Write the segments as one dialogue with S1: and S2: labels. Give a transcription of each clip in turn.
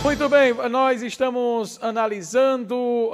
S1: Muito bem, nós estamos analisamos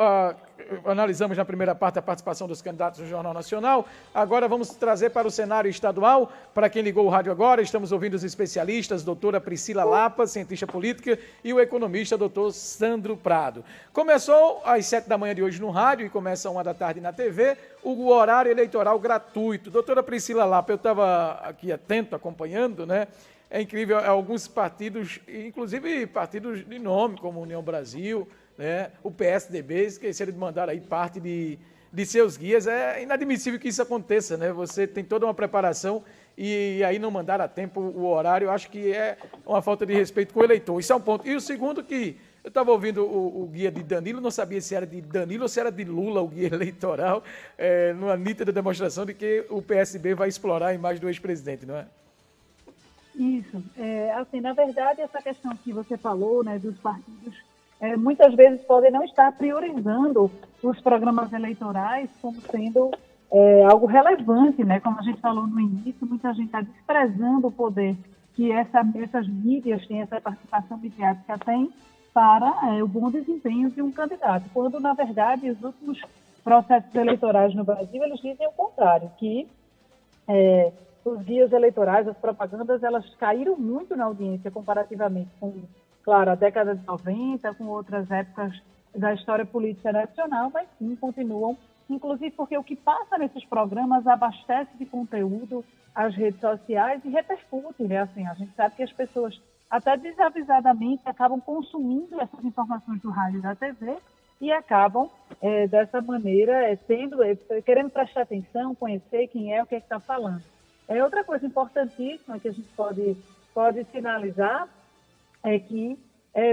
S1: na primeira parte a participação dos candidatos no Jornal Nacional. Agora vamos trazer para o cenário estadual. Para quem ligou o rádio agora, estamos ouvindo os especialistas, doutora Priscila Lapa, cientista política, e o economista, doutor Sandro Prado. Começou às 7 da manhã de hoje no rádio e começa às 1 da tarde na TV, o horário eleitoral gratuito. Doutora Priscila Lapa, eu estava aqui atento, acompanhando, né? É incrível, alguns partidos, inclusive partidos de nome, como União Brasil, né, o PSDB, esqueceram de mandar aí parte de seus guias. É inadmissível que isso aconteça, né? Você tem toda uma preparação e aí não mandar a tempo o horário, eu acho que é uma falta de respeito com o eleitor. Isso é um ponto. E o segundo que eu estava ouvindo o guia de Danilo, não sabia se era de Danilo ou se era de Lula o guia eleitoral, numa nítida demonstração de que o PSB vai explorar a imagem do ex-presidente, não é?
S2: Isso. Assim, na verdade, essa questão que você falou, né, dos partidos, muitas vezes podem não estar priorizando os programas eleitorais como sendo algo relevante, né? Como a gente falou no início, muita gente está desprezando o poder que essas mídias têm, essa participação midiática tem para o bom desempenho de um candidato, quando, na verdade, os últimos processos eleitorais no Brasil, eles dizem o contrário, que os guias eleitorais, as propagandas, elas caíram muito na audiência comparativamente com, claro, a década de 90, com outras épocas da história política nacional, mas sim, continuam, inclusive porque o que passa nesses programas abastece de conteúdo as redes sociais e repercute, né? Assim, a gente sabe que as pessoas, até desavisadamente, acabam consumindo essas informações do rádio e da TV e acabam, dessa maneira, querendo prestar atenção, conhecer quem é, o que está falando. Outra coisa importantíssima que a gente pode sinalizar é que,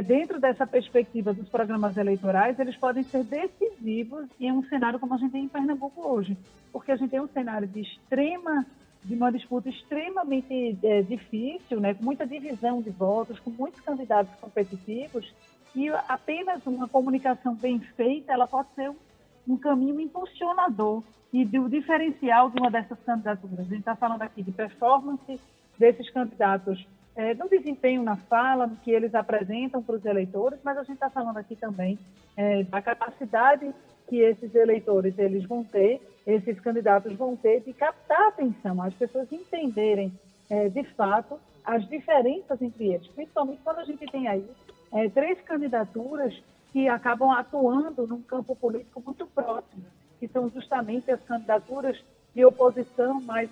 S2: dentro dessa perspectiva dos programas eleitorais, eles podem ser decisivos em um cenário como a gente tem em Pernambuco hoje, porque a gente tem um cenário de uma disputa extremamente difícil, né, com muita divisão de votos, com muitos candidatos competitivos, e apenas uma comunicação bem feita, ela pode ser um caminho impulsionador e do diferencial de uma dessas candidaturas. A gente está falando aqui de performance desses candidatos, no desempenho na fala, no que eles apresentam para os eleitores, mas a gente está falando aqui também da capacidade que esses eleitores eles vão ter, esses candidatos vão ter de captar a atenção, as pessoas entenderem de fato as diferenças entre eles, principalmente quando a gente tem aí 3 candidaturas que acabam atuando num campo político muito próximo, que são justamente as candidaturas de oposição mais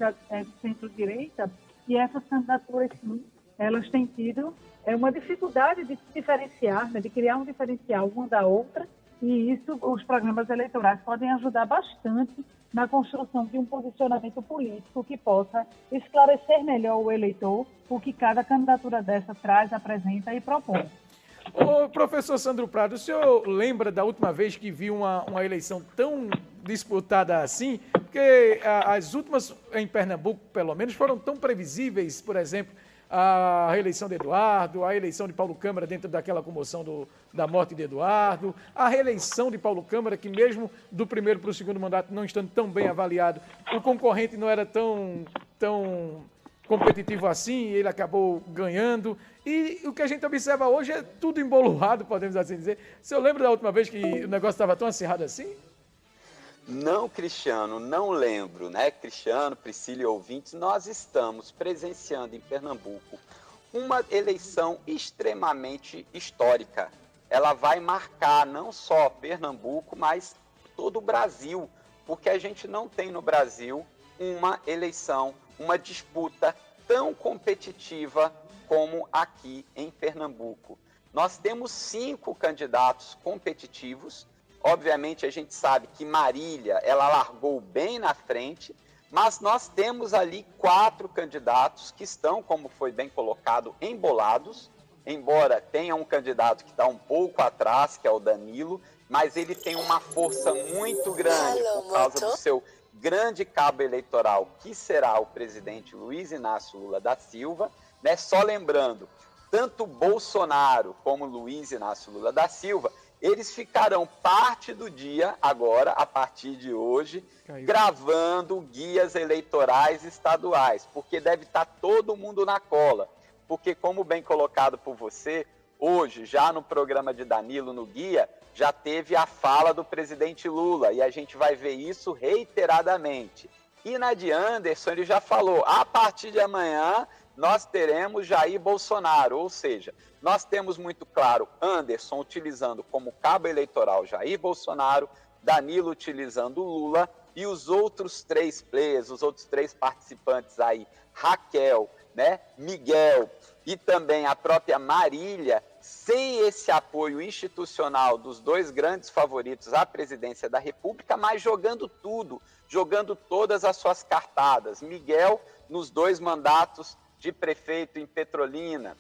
S2: centro-direita, e essas candidaturas, sim, elas têm tido uma dificuldade de se diferenciar, né, de criar um diferencial uma da outra, e isso os programas eleitorais podem ajudar bastante na construção de um posicionamento político que possa esclarecer melhor o eleitor o que cada candidatura dessa traz, apresenta e propõe.
S1: Ô, professor Sandro Prado, o senhor lembra da última vez que viu uma eleição tão disputada assim? Porque as últimas em Pernambuco, pelo menos, foram tão previsíveis, por exemplo, a reeleição de Eduardo, a eleição de Paulo Câmara dentro daquela comoção da morte de Eduardo, a reeleição de Paulo Câmara, que mesmo do primeiro para o segundo mandato não estando tão bem avaliado, o concorrente não era tão competitivo assim, ele acabou ganhando. E o que a gente observa hoje é tudo embolorado, podemos assim dizer. O senhor lembra da última vez que o negócio estava tão acirrado assim?
S3: Não, Cristiano, não lembro, né? Cristiano, Priscila e ouvintes, nós estamos presenciando em Pernambuco uma eleição extremamente histórica. Ela vai marcar não só Pernambuco, mas todo o Brasil, porque a gente não tem no Brasil uma eleição, uma disputa tão competitiva como aqui em Pernambuco. Nós temos 5 candidatos competitivos. Obviamente, a gente sabe que Marília, ela largou bem na frente, mas nós temos ali 4 candidatos que estão, como foi bem colocado, embolados, embora tenha um candidato que está um pouco atrás, que é o Danilo, mas ele tem uma força muito grande por causa do seu grande cabo eleitoral, que será o presidente Luiz Inácio Lula da Silva, né? Só lembrando, tanto Bolsonaro como Luiz Inácio Lula da Silva, eles ficarão parte do dia, agora, a partir de hoje, gravando guias eleitorais estaduais, porque deve estar todo mundo na cola. Porque, como bem colocado por você, hoje, já no programa de Danilo, no Guia, já teve a fala do presidente Lula, e a gente vai ver isso reiteradamente. E na de Anderson, ele já falou, a partir de amanhã nós teremos Jair Bolsonaro, ou seja, nós temos muito claro Anderson utilizando como cabo eleitoral Jair Bolsonaro, Danilo utilizando Lula, e os outros 3 players, os outros 3 participantes aí, Raquel, né, Miguel e também a própria Marília, sem esse apoio institucional dos 2 grandes favoritos à presidência da República, mas jogando tudo, jogando todas as suas cartadas. Miguel nos 2 mandatos de prefeito em Petrolina.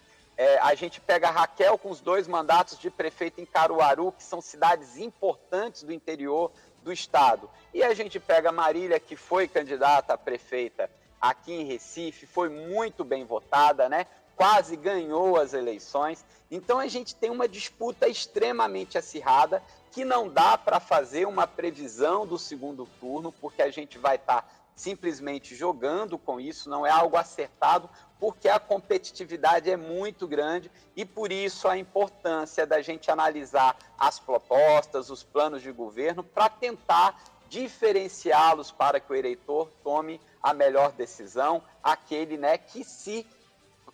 S3: A gente pega a Raquel com os 2 mandatos de prefeito em Caruaru, que são cidades importantes do interior do estado. E a gente pega a Marília, que foi candidata a prefeita aqui em Recife, foi muito bem votada, né? Quase ganhou as eleições. Então a gente tem uma disputa extremamente acirrada, que não dá para fazer uma previsão do segundo turno, porque a gente vai estar simplesmente jogando com isso, não é algo acertado, porque a competitividade é muito grande e por isso a importância da gente analisar as propostas, os planos de governo, para tentar diferenciá-los para que o eleitor tome a melhor decisão, aquele, né, que se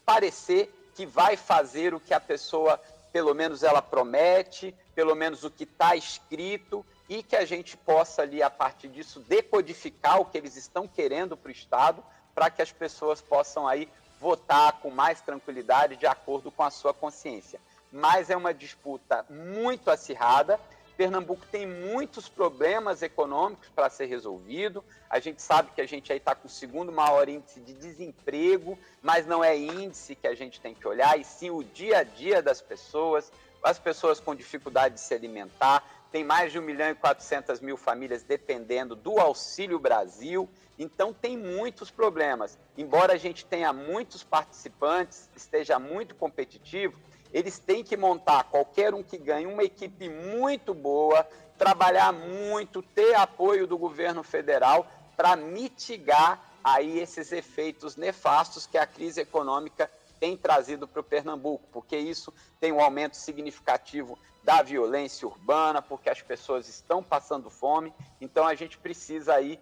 S3: parecer que vai fazer o que a pessoa, pelo menos ela promete, pelo menos o que está escrito, e que a gente possa ali, a partir disso, decodificar o que eles estão querendo para o Estado, para que as pessoas possam aí votar com mais tranquilidade, de acordo com a sua consciência. Mas é uma disputa muito acirrada. Pernambuco tem muitos problemas econômicos para ser resolvido. A gente sabe que a gente aí está com o 2º maior índice de desemprego, mas não é índice que a gente tem que olhar, e sim o dia a dia das pessoas, as pessoas com dificuldade de se alimentar. Tem mais de 1.400.000 famílias dependendo do Auxílio Brasil. Então tem muitos problemas. Embora a gente tenha muitos participantes, esteja muito competitivo, eles têm que montar, qualquer um que ganhe, uma equipe muito boa, trabalhar muito, ter apoio do governo federal para mitigar aí esses efeitos nefastos que a crise econômica tem trazido para o Pernambuco, porque isso tem um aumento significativo da violência urbana, porque as pessoas estão passando fome. Então a gente precisa aí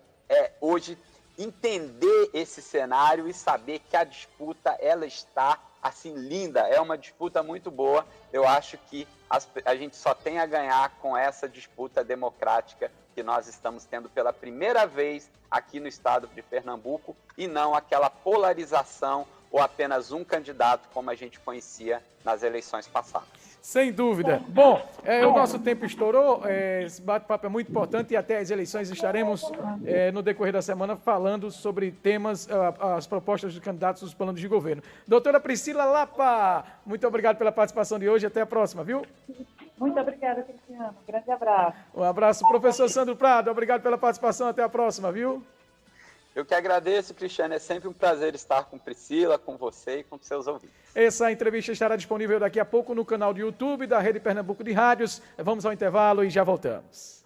S3: hoje entender esse cenário e saber que a disputa ela está assim linda, é uma disputa muito boa. Eu acho que a gente só tem a ganhar com essa disputa democrática que nós estamos tendo pela primeira vez aqui no estado de Pernambuco, e não aquela polarização ou apenas um candidato como a gente conhecia nas eleições passadas.
S1: Sem dúvida. Bom, o nosso tempo estourou, esse bate-papo é muito importante e até as eleições estaremos no decorrer da semana falando sobre temas, as propostas dos candidatos dos planos de governo. Doutora Priscila Lapa, muito obrigado pela participação de hoje, até a próxima, viu?
S2: Muito obrigada, Cristiano. Um grande abraço.
S1: Um abraço, professor Sandro Prado, obrigado pela participação, até a próxima, viu?
S3: Eu que agradeço, Cristiano. É sempre um prazer estar com Priscila, com você e com seus ouvintes.
S1: Essa entrevista estará disponível daqui a pouco no canal do YouTube da Rede Pernambuco de Rádios. Vamos ao intervalo e já voltamos.